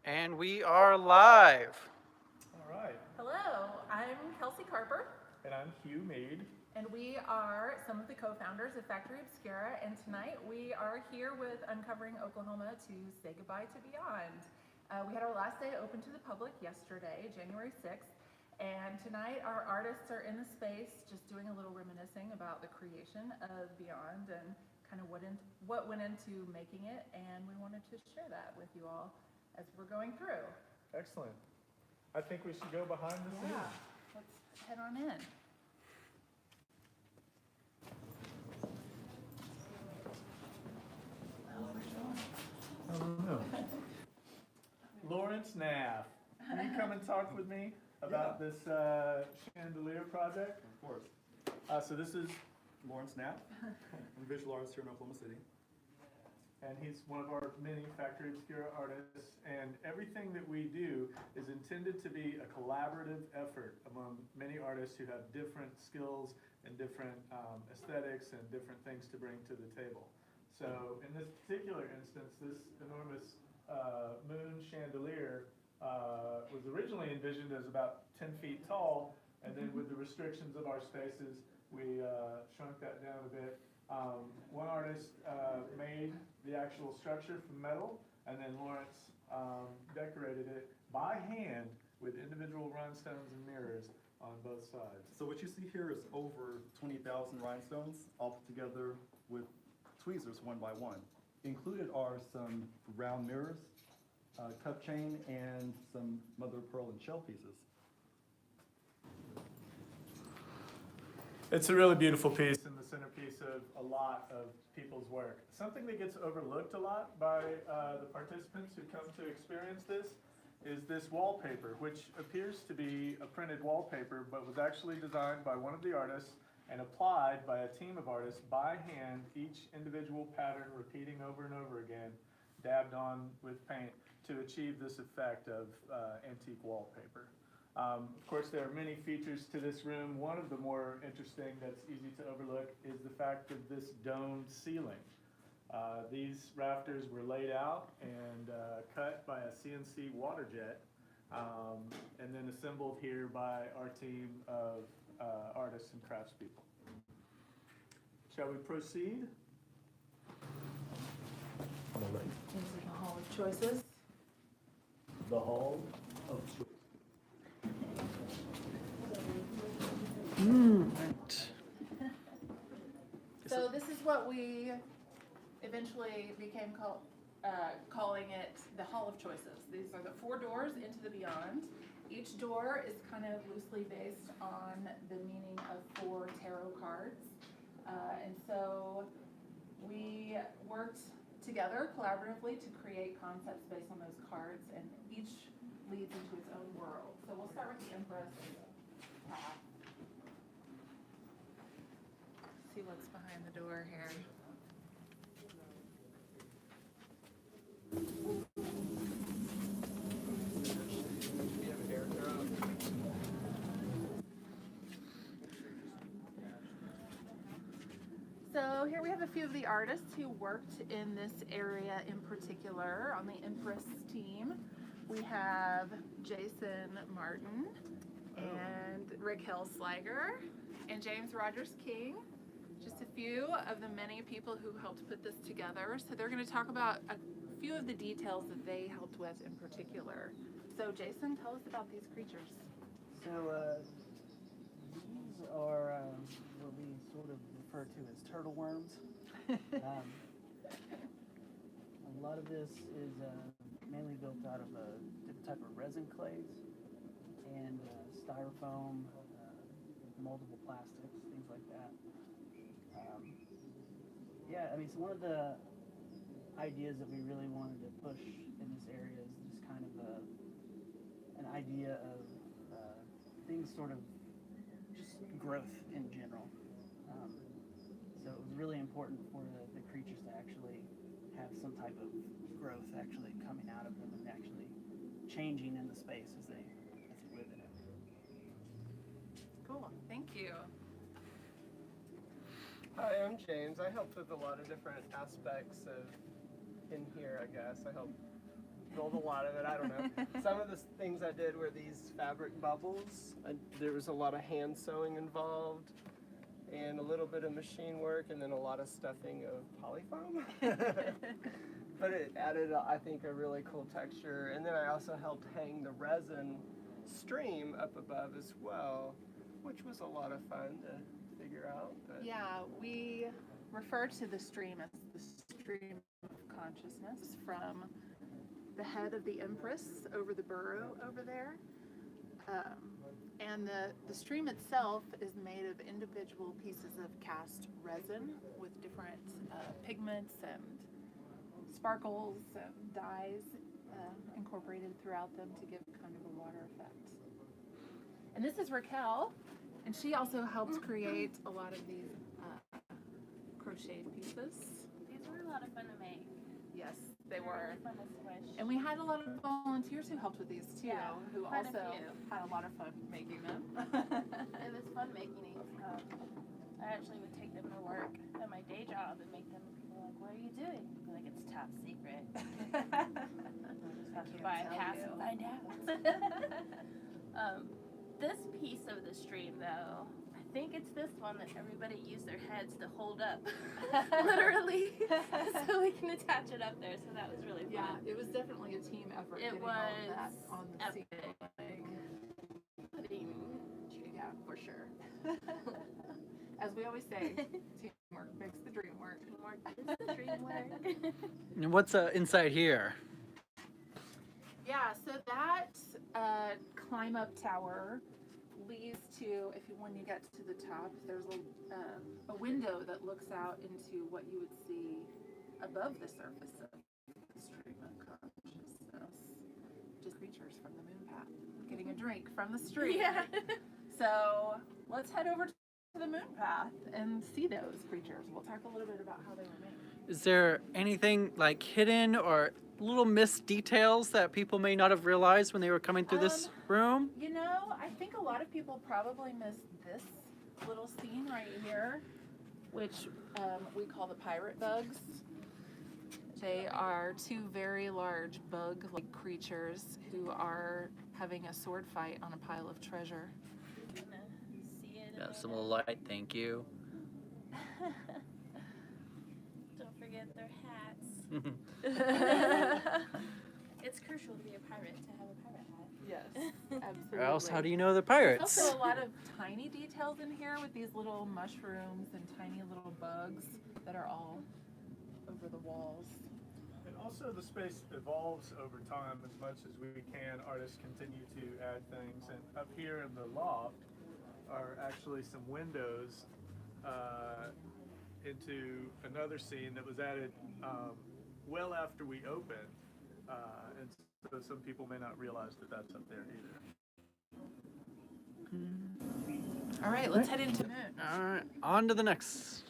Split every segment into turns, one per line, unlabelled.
And we are live.
All right,
Hello, I'm Kelsey Carper,
and I'm Hugh Mead.
and we are some of the co-founders of Factory Obscura, and tonight we are here with Uncovering Oklahoma to say goodbye to Beyond. We had our last day open to the public yesterday, January 6th, and tonight our artists are in the space just doing a little reminiscing about the creation of Beyond and kind of what went into making it, and we wanted to share that with you all as we're going through.
Excellent. I think we should go behind the scenes.
Yeah, let's head on in.
I don't know. Lawrence Knapp, can you come and talk with me about this chandelier project?
Of course.
So this is,
Lawrence Knapp. I'm a visual artist here in Oklahoma City.
and he's one of our many Factory Obscura artists, and everything that we do is intended to be a collaborative effort among many artists who have different skills and different aesthetics and different things to bring to the table. So in this particular instance, this enormous moon chandelier was originally envisioned as about 10 feet tall, and then with the restrictions of our spaces, we shrunk that down a bit. One artist made the actual structure from metal, and then Lawrence decorated it by hand with individual rhinestones and mirrors on both sides.
So what you see here is over 20,000 rhinestones, all put together with tweezers one by one. Included are some round mirrors, cup chain, and some mother of pearl and shell pieces.
It's a really beautiful piece and the centerpiece of a lot of people's work. Something that gets overlooked a lot by the participants who come to experience this is this wallpaper, which appears to be a printed wallpaper, but was actually designed by one of the artists and applied by a team of artists by hand, each individual pattern repeating over and over again, dabbed on with paint to achieve this effect of antique wallpaper. Of course, there are many features to this room. One of the more interesting that's easy to overlook is the fact of this domed ceiling. These rafters were laid out and cut by a CNC water jet, and then assembled here by our team of artists and craftspeople. Shall we proceed?
Into the Hall of Choices.
The Hall of Choice.
Right.
So this is what we eventually became calling it the Hall of Choices. These are the 4 doors into the Beyond. Each door is kind of loosely based on the meaning of 4 tarot cards. And so we worked together collaboratively to create concepts based on those cards, and each leads into its own world. So we'll start with the Empress. See what's behind the door here. So here we have a few of the artists who worked in this area in particular on the Empress team. We have Jason Martin and Raquel Slager and James Rogers King. Just a few of the many people who helped put this together. So they're going to talk about a few of the details that they helped with in particular. So Jason, tell us about these creatures.
So these are what we sort of refer to as turtle worms. A lot of this is mainly built out of a different type of resin clays and styrofoam, multiple plastics, things like that. Yeah, I mean, so one of the ideas that we really wanted to push in this area is just kind of an idea of things sort of just growth in general. So it was really important for the creatures to actually have some type of growth actually coming out of them and actually changing in the space as they live in it.
Cool, thank you.
Hi, I'm James. I helped with a lot of different aspects of in here, I guess. I helped rolled a lot of it. I don't know. Some of the things I did were these fabric bubbles. There was a lot of hand sewing involved, and a little bit of machine work, and then a lot of stuffing of polyfoam. But it added, I think, a really cool texture. And then I also helped hang the resin stream up above as well, which was a lot of fun to figure out. But
Yeah, we refer to the stream as the stream of consciousness from the head of the Empress over the burrow over there. And the stream itself is made of individual pieces of cast resin with different pigments and sparkles and dyes incorporated throughout them to give kind of a water effect. And this is Raquel, and she also helped create a lot of these crocheted pieces.
These were a lot of fun to make.
Yes, they were.
Really fun to squish.
And we had a lot of volunteers who helped with these too,
Yeah,
who
quite a
also
few.
had a lot of fun making them.
It was fun making these. I actually would take them to work at my day job and make them. People were like, "What are you doing?" I'd be like, "It's top secret." I'll just have to buy a
tell
pass
you.
and find out. This piece of the stream, though, I think it's this one that everybody used their heads to hold up, literally, so we can attach it up there. So that was really fun.
Yeah, it was definitely a team effort
It
getting all of that
was
on the
epic.
ceiling. Yeah, for sure. As we always say, teamwork makes the dream work.
Teamwork is the dream work.
And what's inside here?
Yeah, so that climb up tower leads to, when you get to the top, there's a window that looks out into what you would see above the surface of the stream of consciousness. Just creatures from the moon path getting a drink from the stream.
Yeah.
So let's head over to the moon path and see those creatures. We'll talk a little bit about how they were made.
Is there anything like hidden or little missed details that people may not have realized when they were coming through this room?
You know, I think a lot of people probably missed this little scene right here, which we call the pirate bugs. They are two very large bug-like creatures who are having a sword fight on a pile of treasure.
Gonna see it in
Yeah,
a
some
minute.
light, thank you.
Don't forget their hats. It's crucial to be a pirate to have a pirate hat.
Yes, absolutely.
Or else, how do you know the
There's
pirates?
also a lot of tiny details in here with these little mushrooms and tiny little bugs that are all over the walls.
And also the space evolves over time as much as we can. Artists continue to add things. And up here in the loft are actually some windows into another scene that was added well after we opened. And so some people may not realize that that's up there either.
All right, let's head into moon.
All right, on to the next.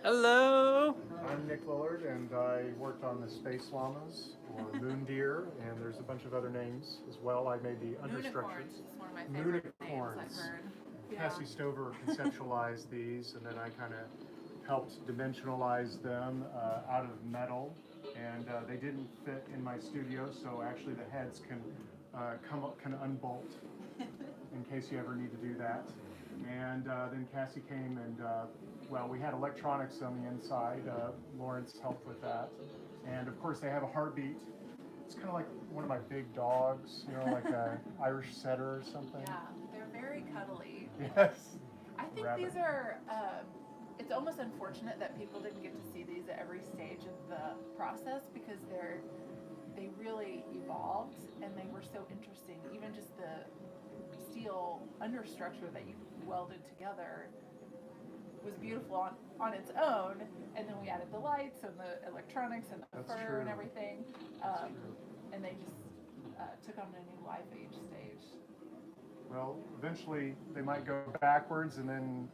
Hello,
Hello.
I'm Nick Lillard, and I worked on the space llamas, or moon deer, and there's a bunch of other names as well. I made the understructure.
Unicorns is one of my favorite names I've
Moonicorns.
heard. Yeah.
Cassie Stover conceptualized these, and then I kind of helped dimensionalize them out of metal, and they didn't fit in my studio, so actually the heads can can unbolt in case you ever need to do that. And then Cassie came and, well, we had electronics on the inside. Lawrence helped with that. And of course they have a heartbeat. It's kind of like one of my big dogs, you know, like a Irish setter or something.
Yeah, they're very cuddly.
Yes.
I think
Rabbit.
these are, it's almost unfortunate that people didn't get to see these at every stage of the process because they really evolved and they were so interesting. Even just the steel understructure that you welded together was beautiful on its own, and then we added the lights and the electronics and the
That's
fur
true.
and everything,
That's true.
and they just took on a new life at each stage.
Well, eventually they might go backwards and then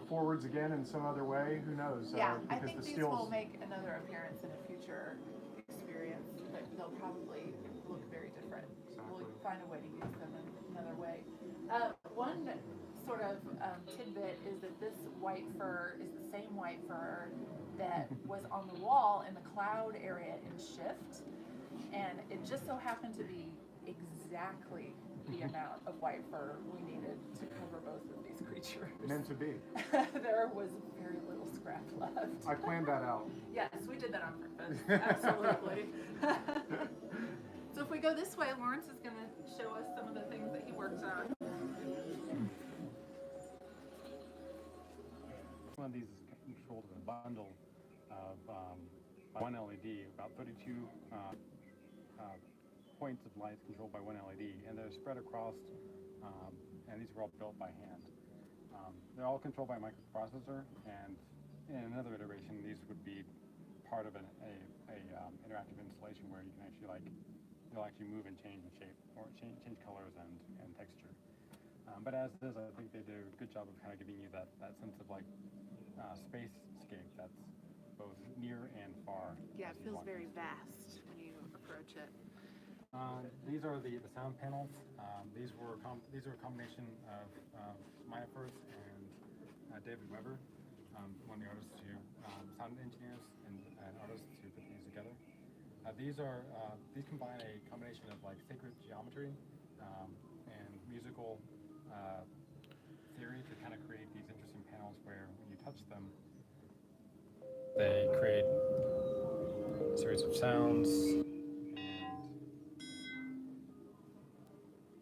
forwards again in some other way. Who knows?
Yeah, I
because
think
the
these
steel's
will make another appearance in a future they'll probably look very different. We'll
Exactly.
find a way to use them in another way. One sort of tidbit is that this white fur is the same white fur that was on the wall in the cloud area in Shift, and it just so happened to be exactly the amount of white fur we needed to cover both of these creatures.
Meant to be.
There was very little scrap left.
I planned that out.
Yes, we did that on purpose. Absolutely. So if we go this way, Lawrence is going to show us some of the things that he worked on.
One of these is controlled with a bundle of one LED, about 32 points of light controlled by one LED, and they're spread across, and these were all built by hand. They're all controlled by a microprocessor, and in another iteration, these would be part of an interactive installation where you can actually they'll actually move and change in shape, or change colors and texture. But as it is, I think they did a good job of kind of giving you that sense of spacescape that's both near and far.
Yeah,
as
it
you
feels
walk
very
through.
vast when you approach it.
These are the sound panels. These were a combination of my efforts and David Weber, one of the artists sound engineers and artists who put these together. These combine a combination of sacred geometry and musical theory to kind of create these interesting panels where when you touch them, they create a series of sounds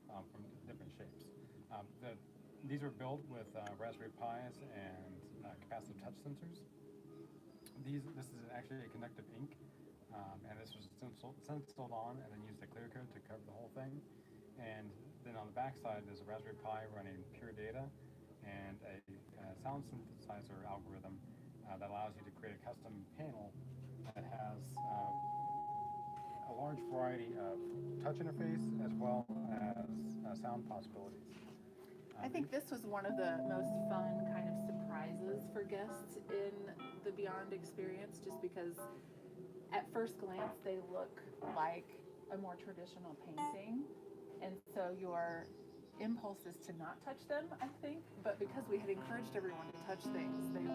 from different shapes. These were built with Raspberry Pis and capacitive touch sensors. This is actually a conductive ink, and this was stenciled on and then used a clear coat to cover the whole thing. And then on the back side, there's a Raspberry Pi running pure data and a sound synthesizer algorithm that allows you to create a custom panel that has a large variety of touch interface as well as sound possibilities.
I think this was one of the most fun kind of surprises for guests in the Beyond experience, just because at first glance they look like a more traditional painting, and so your impulse is to not touch them, I think, but because we had encouraged everyone to touch things, they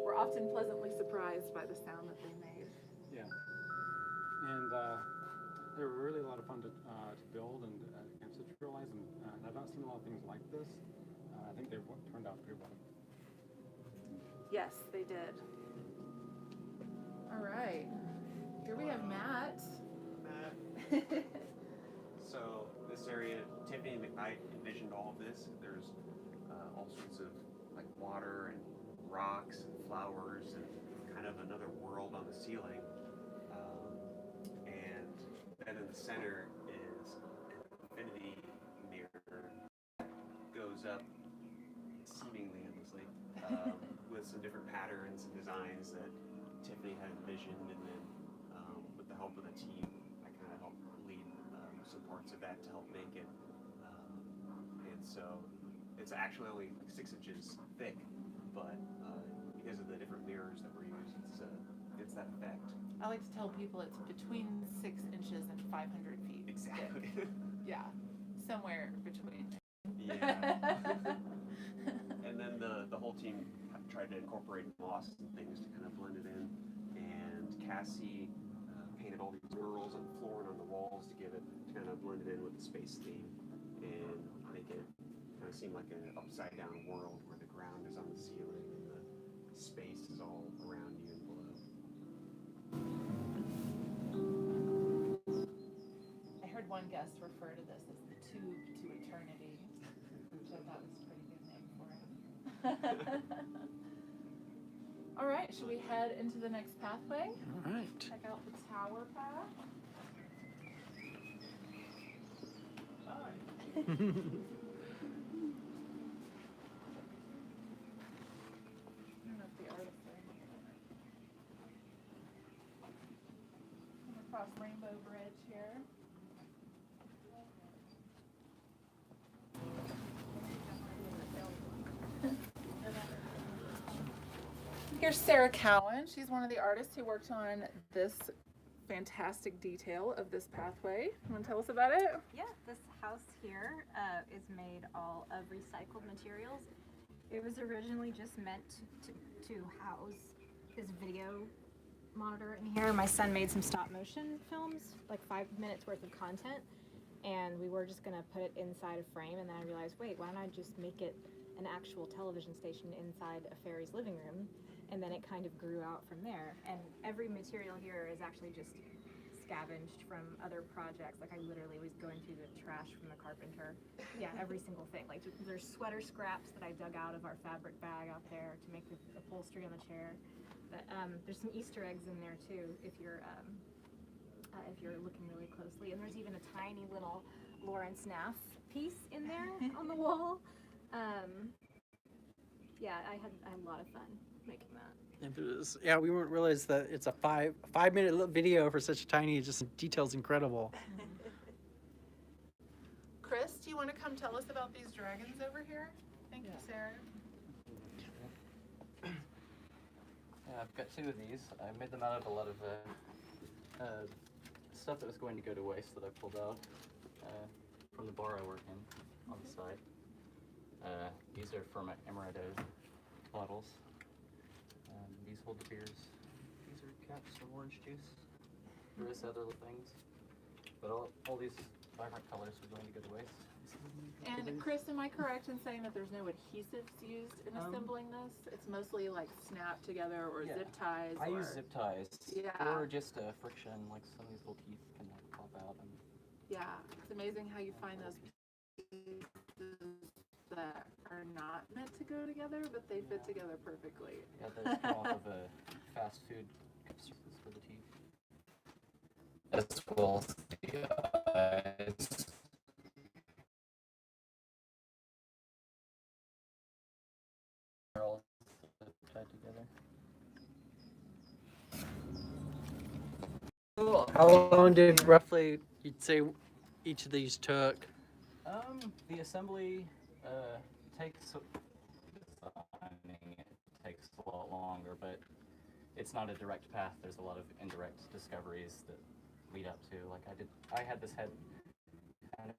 were often pleasantly surprised by the sound that they made.
Yeah, and they were really a lot of fun to build and conceptualize, and I've not seen a lot of things like this. I think they turned out pretty well.
Yes, they did. All right, here we have Matt.
So this area, Tiffany McKnight envisioned all of this. There's all sorts of water and rocks and flowers and kind of another world on the ceiling. And then in the center is an infinity mirror that goes up seemingly endlessly with some different patterns and designs that Tiffany had envisioned, and then with the help of the team, I kind of helped lead some parts of that to help make it. And so it's actually only 6 inches thick, but because of the different mirrors that were used, it's that effect.
I like to tell people it's between 6 inches and 500 feet.
Exactly.
Yeah, somewhere between.
Yeah. And then the whole team tried to incorporate moss and things to kind of blend it in. And Cassie painted all these murals on the floor and on the walls to give it, to kind of blend it in with the space theme and make it kind of seem like an upside down world where the ground is on the ceiling and the space is all around you and below.
I heard one guest refer to this as the tube to eternity, which I thought was a pretty good name for it. All right, should we head into the next pathway?
All right.
Check out the tower path. I don't know if the artists are in here. Come across Rainbow Bridge here. Here's Sarah Cowen. She's one of the artists who worked on this fantastic detail of this pathway. You want to tell us about it?
Yeah, this house here is made all of recycled materials. It was originally just meant to house this video monitor in here. My son made some stop motion films, like 5 minutes worth of content, and we were just gonna put it inside a frame, and then I realized, wait, why don't I just make it an actual television station inside a fairy's living room? And then it kind of grew out from there. And every material here is actually just scavenged from other projects. Like I literally was going through the trash from the carpenter. Yeah, every single thing. Like there's sweater scraps that I dug out of our fabric bag out there to make the upholstery on the chair. But there's some Easter eggs in there too if you're looking really closely. And there's even a tiny little Lawrence Naff piece in there on the wall. Yeah, I had a lot of fun making that.
And it was, yeah, we wouldn't realize that it's a 5-minute video for such a tiny, just details incredible.
Chris, do you want to come tell us about these dragons over here? Thank you, Sarah.
Yeah, I've got 2 of these. I made them out of a lot of stuff that was going to go to waste that I pulled out from the bar I work in on the side. These are for my amaretto bottles. These hold the beers. These are caps for orange juice. There is other little things, but all these vibrant colors are going to go to waste.
And Chris, am I correct in saying that there's no adhesives used in assembling this? It's mostly like snap together or
Yeah.
zip ties?
I use zip ties,
Yeah.
or just friction, like some of these little teeth can like pop out. And
Yeah, it's amazing how you find those pieces that are not meant to go together, but they fit together perfectly.
yeah, those come off of a fast food surface for the teeth. As well as the eyes. They're all tied together.
How long did roughly you'd say each of these took?
The assembly takes designing it takes a lot longer, but it's not a direct path. There's a lot of indirect discoveries that lead up to. Like I had this head kind of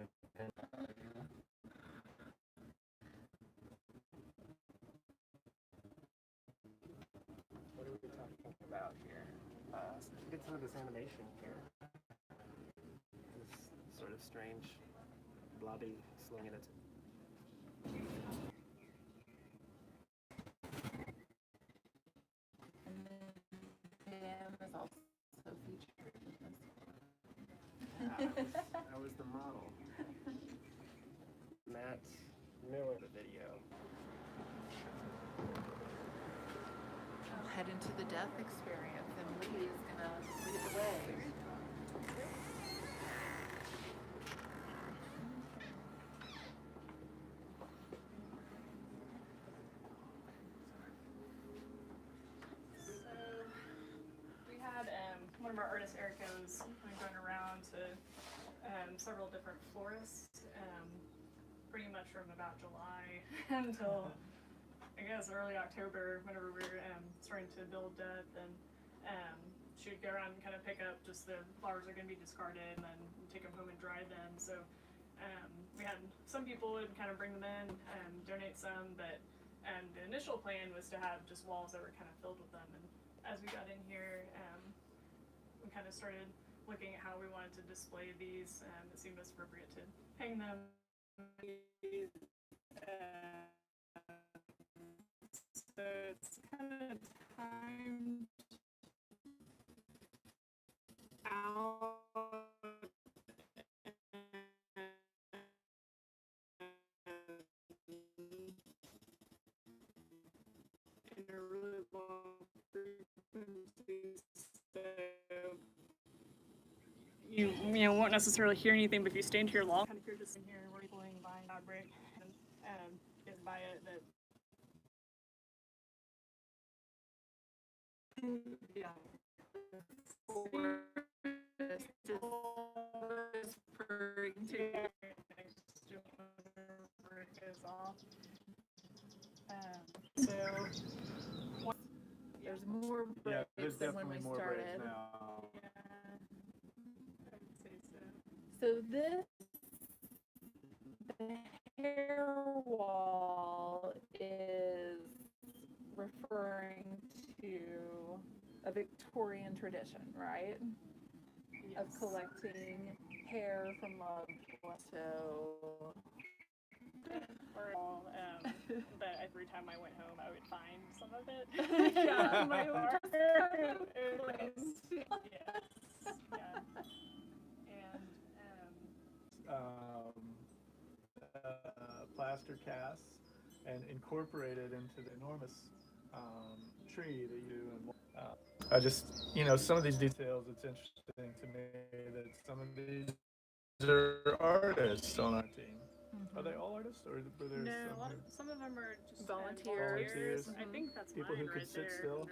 What are we talking about here? Get some of this animation here. This sort of strange blobby slinging its.
And then Sam is also featured in this
I was the model. Matt Miller, the video.
I'll head into the death experience, and Lee is gonna lead the way.
We had one of our artists, Erica, was going around to several different florists, pretty much from about July until I guess early October, whenever we were starting to build death, and she would go around and kind of pick up just the flowers that are going to be discarded and then take them home and dry them. So we had some people would kind of bring them in and donate some, but the initial plan was to have just walls that were kind of filled with them. And as we got in here, we kind of started looking at how we wanted to display these. It seemed most appropriate to hang them. So it's kind of timed out. In a really long frequency, so you won't necessarily hear anything, but if you stand here long, kind of hear this in here, we're pulling by fabric and get by it that. Yeah. So
There's more breaks
there's
than when we
definitely more
started.
breaks now.
yeah.
So this, the hair wall is referring to a Victorian tradition, right? Of collecting hair from loved ones. So,
but every time I went home, I would find some of it. Yeah, my horse. Yes, yeah. And
Plaster casts and incorporate it into the enormous tree that you do. And I just, some of these details, it's interesting to me that some of these are artists on our team. Are they all artists, or were there
no, some of them are just
volunteers.
I think that's
people
mine
who could
right
sit
there.
still?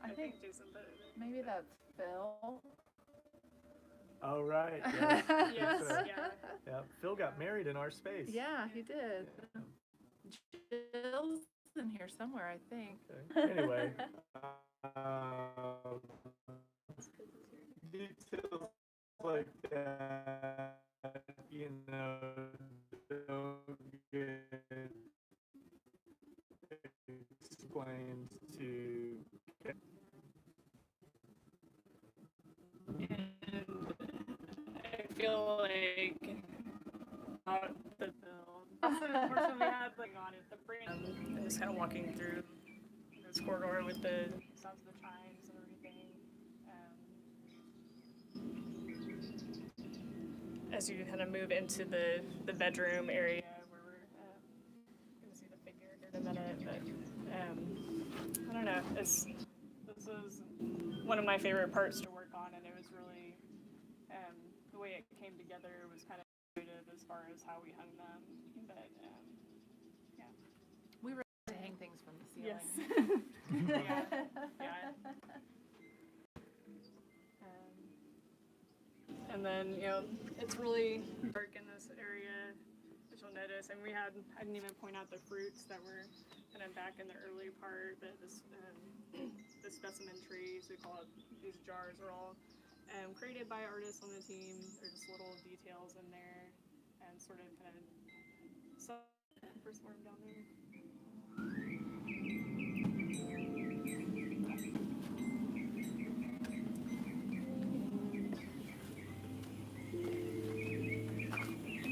I think
Jason put it in.
maybe that's Phil.
Oh, right.
Yes,
So,
yeah.
yeah. Phil got married in our space.
Yeah, he did. Jill's in here somewhere, I think.
Okay. Anyway, details like that, don't get explained to.
I feel like out the build. Unfortunately, we had like on it the frame and just kind of walking through this corridor with the sounds of the chimes and everything. As you kind of move into the bedroom area where we're gonna see the figure here in a minute, but I don't know. This is one of my favorite parts to work on, and it was really the way it came together was kind of intuitive as far as how we hung them. But yeah,
We were to hang things from the ceiling.
yes, yeah. And then it's really dark in this area, which you'll notice. And I didn't even point out the fruits that were kind of back in the early part. But the specimen trees, we call it, these jars are all created by artists on the team. There's just little details in there, and sort of kind of first worm down there.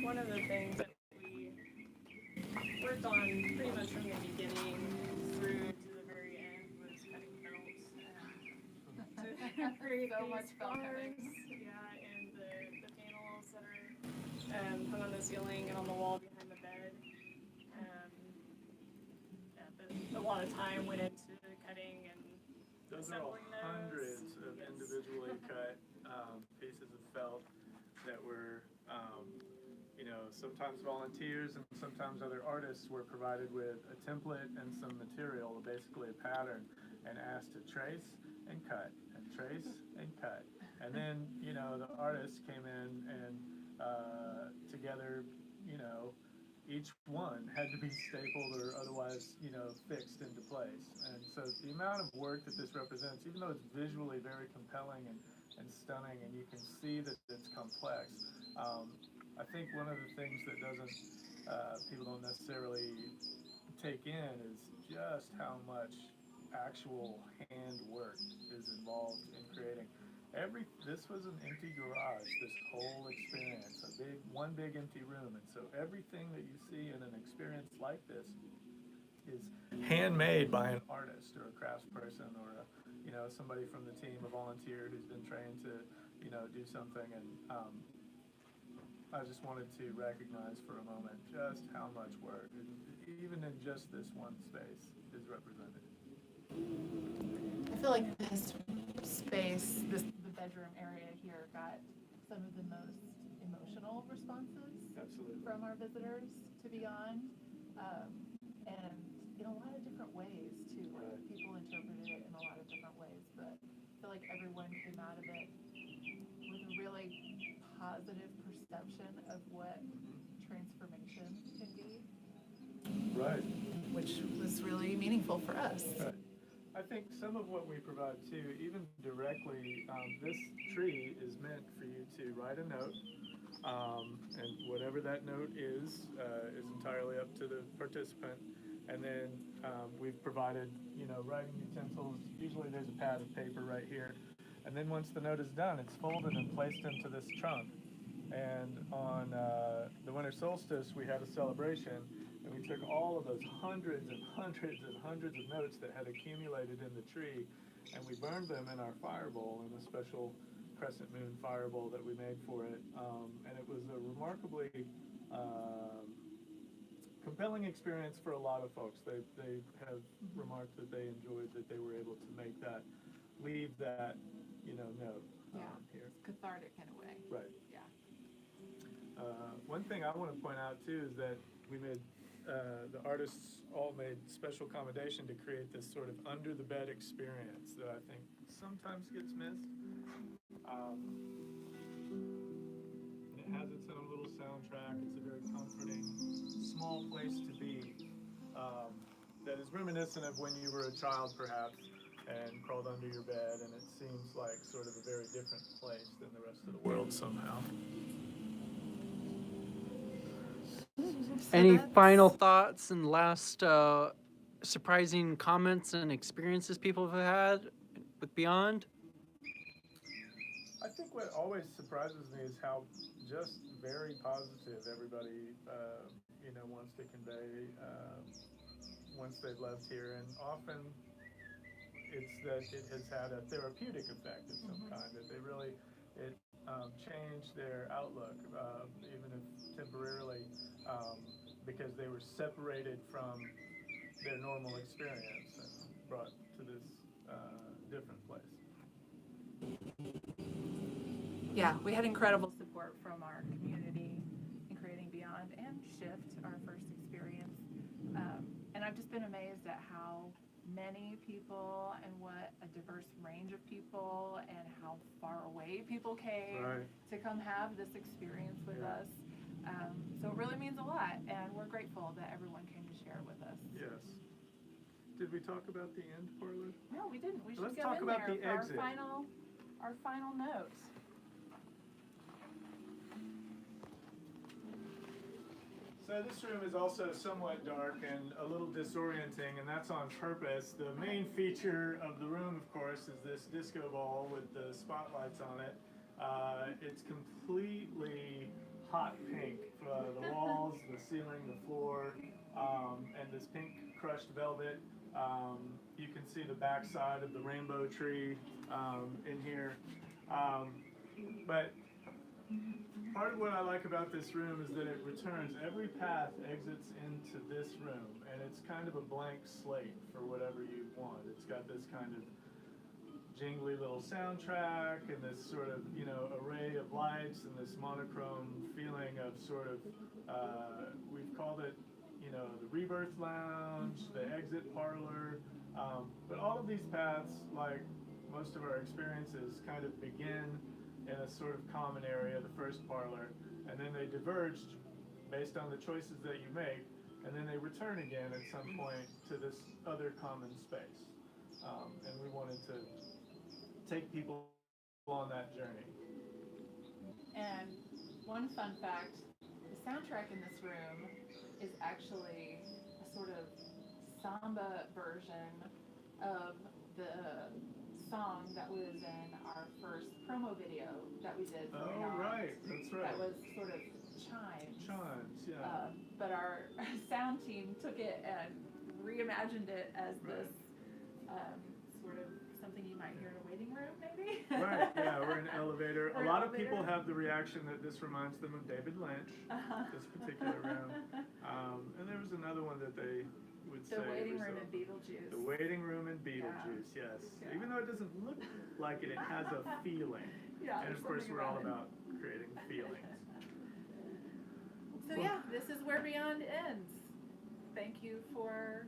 One of the things that we worked on pretty much from the beginning through to the very end was cutting felts to create
So
these
much felt cutting.
bars. Yeah, and the panels that are hung on the ceiling and on the wall behind the bed. A lot of time went into cutting and
Those are all
assembling those.
hundreds of
Yes.
individually cut pieces of felt that were, sometimes volunteers and sometimes other artists were provided with a template and some material, basically a pattern, and asked to trace and cut and trace and cut. And then, the artists came in and together, each one had to be stapled or otherwise, fixed into place. And so the amount of work that this represents, even though it's visually very compelling and stunning, and you can see that it's complex, I think one of the things that people don't necessarily take in is just how much actual hand work is involved in creating. This was an empty garage, this whole experience, one big empty room, and so everything that you see in an experience like this is handmade by an artist or a craftsperson or somebody from the team, a volunteer who's been trained to do something. And I just wanted to recognize for a moment just how much work, even in just this one space, is represented.
I feel like this space, the bedroom area here, got some of the most emotional responses
Absolutely.
from our visitors to Beyond, and in a lot of different ways too. Like people interpreted it in a lot of different ways, but I feel like everyone came out of it with a really positive perception of what transformation can be.
Right.
Which was really meaningful for us.
Right. I think some of what we provide too, even directly, this tree is meant for you to write a note, and whatever that note is entirely up to the participant. And then we've provided, writing utensils. Usually there's a pad of paper right here. And then once the note is done, it's folded and placed into this trunk. And on the winter solstice, we had a celebration, and we took all of those hundreds and hundreds and hundreds of notes that had accumulated in the tree, and we burned them in our fire bowl, in a special crescent moon fire bowl that we made for it. And it was a remarkably compelling experience for a lot of folks. They have remarked that they enjoyed that they were able to make that, leave that, note here.
It's cathartic in a way.
Right.
Yeah.
One thing I want to point out too is that we made, the artists all made special accommodation to create this sort of under the bed experience that I think sometimes gets missed. It has its own little soundtrack. It's a very comforting, small place to be, that is reminiscent of when you were a child perhaps and crawled under your bed, and it seems like sort of a very different place than the rest of the world somehow.
Any final thoughts and last surprising comments and experiences people have had with Beyond?
I think what always surprises me is how just very positive everybody, wants to convey once they've left here, and often it's that it has had a therapeutic effect of some kind, that they really, it changed their outlook, even if temporarily, because they were separated from their normal experience and brought to this different place.
Yeah, we had incredible support from our community in creating Beyond and Shift, our first experience. And I've just been amazed at how many people and what a diverse range of people and how far away people came to come have this experience with us. So it really means a lot, and we're grateful that everyone came to share with us.
Yes. Did we talk about the end parlor?
No, we didn't. We should
Let's
go
talk
in
about
there
the
for
exit.
our final notes.
So this room is also somewhat dark and a little disorienting, and that's on purpose. The main feature of the room, of course, is this disco ball with the spotlights on it. It's completely hot pink. The walls, the ceiling, the floor, and this pink crushed velvet. You can see the backside of the rainbow tree in here. But part of what I like about this room is that it returns. Every path exits into this room, and it's kind of a blank slate for whatever you want. It's got this kind of jingly little soundtrack and this sort of, array of lights and this monochrome feeling of sort of, we've called it, the Rebirth Lounge, the exit parlor. But all of these paths, like most of our experiences, kind of begin in a sort of common area, the first parlor, and then they diverge based on the choices that you make, and then they return again at some point to this other common space. And we wanted to take people on that journey.
And one fun fact, the soundtrack in this room is actually a sort of samba version of the song that was in our first promo video that we did for Beyond.
Right, that's right.
That was sort of chimes.
Chimes, yeah.
But our sound team took it and reimagined it as this sort of something you might hear in a waiting room, maybe?
Right, yeah, or an elevator.
Or
a lot of
elevator.
people have the reaction that this reminds them of David Lynch, this particular room. And there was another one that they would say.
The waiting
was
room in Beetlejuice.
The waiting room in Beetlejuice, yes.
Yeah.
Even though it doesn't look like it, it has a feeling.
Yeah,
And of course, we're all about creating feelings.
So yeah, this is where Beyond ends. Thank you for